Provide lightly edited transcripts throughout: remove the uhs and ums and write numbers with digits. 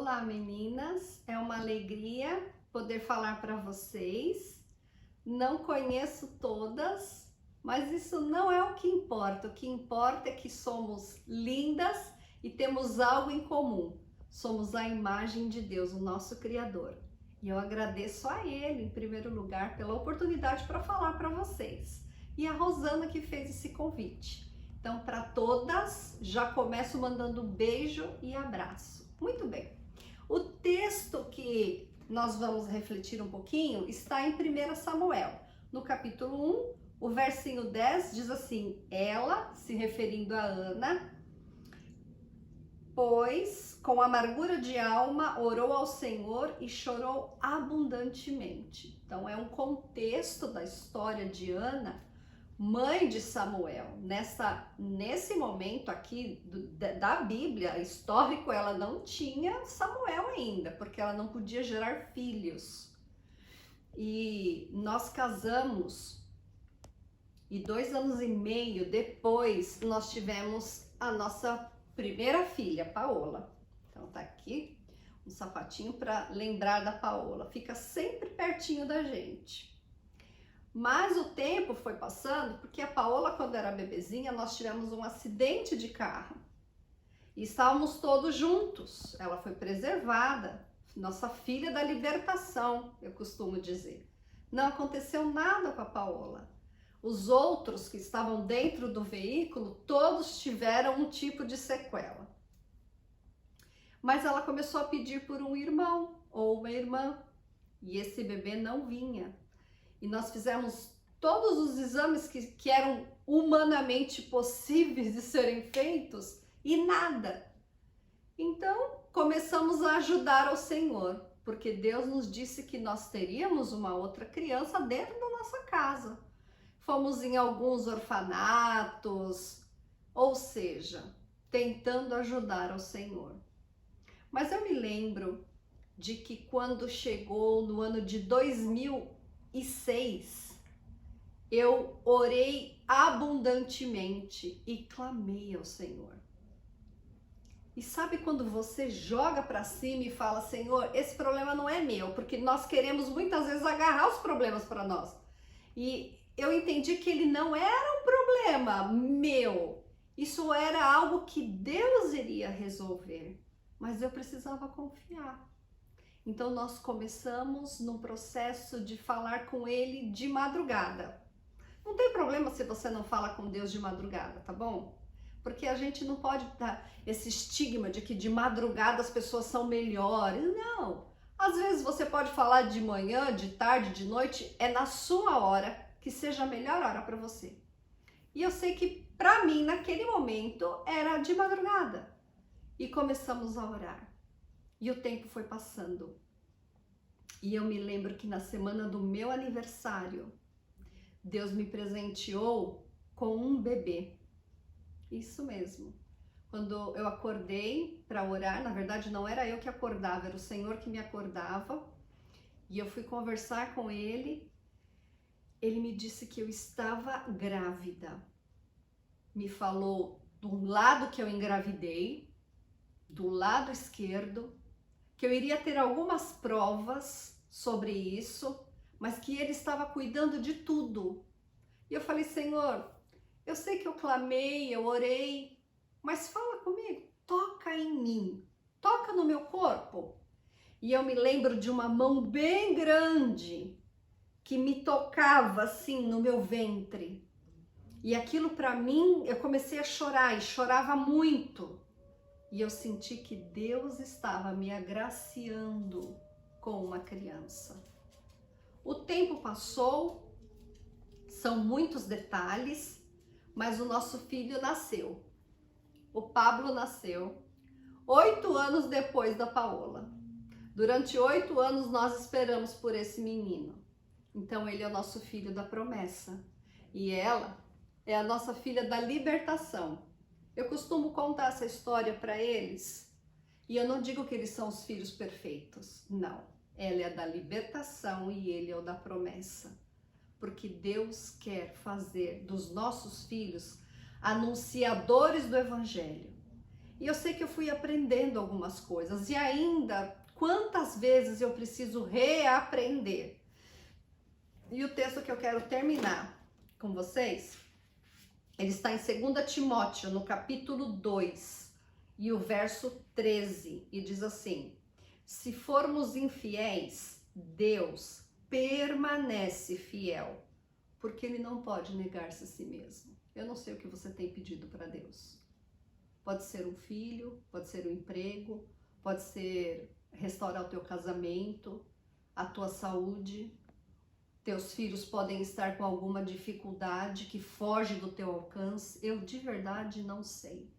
Olá, meninas, é uma alegria poder falar para vocês. Não conheço todas, mas isso não é o que importa. O que importa é que somos lindas e temos algo em comum. Somos a imagem de Deus, o nosso Criador. E eu agradeço a Ele, em primeiro lugar, pela oportunidade para falar para vocês. E a Rosana que fez esse convite. Então, para todas, já começo mandando beijo e abraço. Muito bem. O texto que nós vamos refletir um pouquinho está em 1 Samuel. No capítulo 1, o versinho 10 diz assim: ela, se referindo a Ana, pois com amargura de alma orou ao Senhor e chorou abundantemente. Então é um contexto da história de Ana, mãe de Samuel. Nesse momento aqui da Bíblia, histórico, ela não tinha Samuel ainda, porque ela não podia gerar filhos. E nós casamos, e 2 anos e meio depois, nós tivemos a nossa primeira filha, Paola. Então tá aqui um sapatinho para lembrar da Paola. Fica sempre pertinho da gente. Mas o tempo foi passando, porque a Paola, quando era bebezinha, nós tivemos um acidente de carro. E estávamos todos juntos. Ela foi preservada, nossa filha da libertação, eu costumo dizer. Não aconteceu nada com a Paola. Os outros que estavam dentro do veículo, todos tiveram um tipo de sequela. Mas ela começou a pedir por um irmão ou uma irmã, e esse bebê não vinha. E nós fizemos todos os exames que eram humanamente possíveis de serem feitos e nada. Então, começamos a ajudar ao Senhor, porque Deus nos disse que nós teríamos uma outra criança dentro da nossa casa. Fomos em alguns orfanatos, ou seja, tentando ajudar ao Senhor. Mas eu me lembro de que quando chegou no ano de 2006, eu orei abundantemente e clamei ao Senhor. E sabe quando você joga para cima e fala: Senhor, esse problema não é meu, porque nós queremos muitas vezes agarrar os problemas para nós. E eu entendi que ele não era um problema meu, isso era algo que Deus iria resolver, mas eu precisava confiar. Então nós começamos num processo de falar com ele de madrugada. Não tem problema se você não fala com Deus de madrugada, tá bom? Porque a gente não pode dar esse estigma de que de madrugada as pessoas são melhores. Não. Às vezes você pode falar de manhã, de tarde, de noite, é na sua hora que seja a melhor hora para você. E eu sei que para mim naquele momento era de madrugada. E começamos a orar. E o tempo foi passando. E eu me lembro que na semana do meu aniversário, Deus me presenteou com um bebê. Isso mesmo. Quando eu acordei para orar, na verdade não era eu que acordava, era o Senhor que me acordava. E eu fui conversar com ele. Ele me disse que eu estava grávida. Me falou do lado que eu engravidei, do lado esquerdo, que eu iria ter algumas provas sobre isso, mas que ele estava cuidando de tudo. E eu falei: Senhor, eu sei que eu clamei, eu orei, mas fala comigo, toca em mim, toca no meu corpo. E eu me lembro de uma mão bem grande que me tocava assim no meu ventre. E aquilo para mim, eu comecei a chorar e chorava muito. E eu senti que Deus estava me agraciando com uma criança. O tempo passou, são muitos detalhes, mas o nosso filho nasceu. O Pablo nasceu 8 anos depois da Paola. Durante 8 anos nós esperamos por esse menino. Então ele é o nosso filho da promessa. E ela é a nossa filha da libertação. Eu costumo contar essa história para eles, e eu não digo que eles são os filhos perfeitos, não. Ela é da libertação e ele é o da promessa. Porque Deus quer fazer dos nossos filhos anunciadores do Evangelho. E eu sei que eu fui aprendendo algumas coisas e ainda quantas vezes eu preciso reaprender. E o texto que eu quero terminar com vocês, ele está em 2 Timóteo, no capítulo 2, e o verso 13, e diz assim: se formos infiéis, Deus permanece fiel, porque ele não pode negar-se a si mesmo. Eu não sei o que você tem pedido para Deus. Pode ser um filho, pode ser um emprego, pode ser restaurar o teu casamento, a tua saúde. Teus filhos podem estar com alguma dificuldade que foge do teu alcance. Eu de verdade não sei.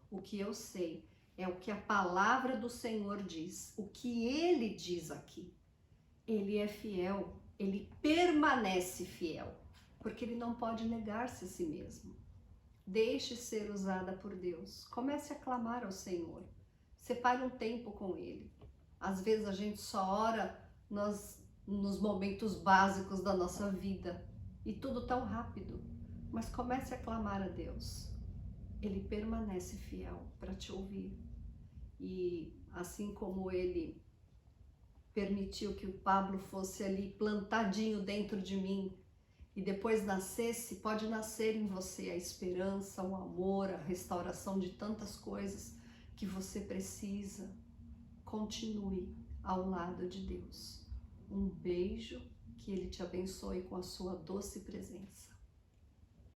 O que eu sei é o que a palavra do Senhor diz, o que Ele diz aqui. Ele é fiel, Ele permanece fiel, porque Ele não pode negar-se a si mesmo. Deixe ser usada por Deus. Comece a clamar ao Senhor. Separe um tempo com Ele. Às vezes a gente só ora nos momentos básicos da nossa vida e tudo tão rápido. Mas comece a clamar a Deus. Ele permanece fiel para te ouvir. E assim como Ele permitiu que o Pablo fosse ali plantadinho dentro de mim, e depois nascesse, pode nascer em você a esperança, o amor, a restauração de tantas coisas que você precisa. Continue ao lado de Deus. Um beijo, que Ele te abençoe com a sua doce presença.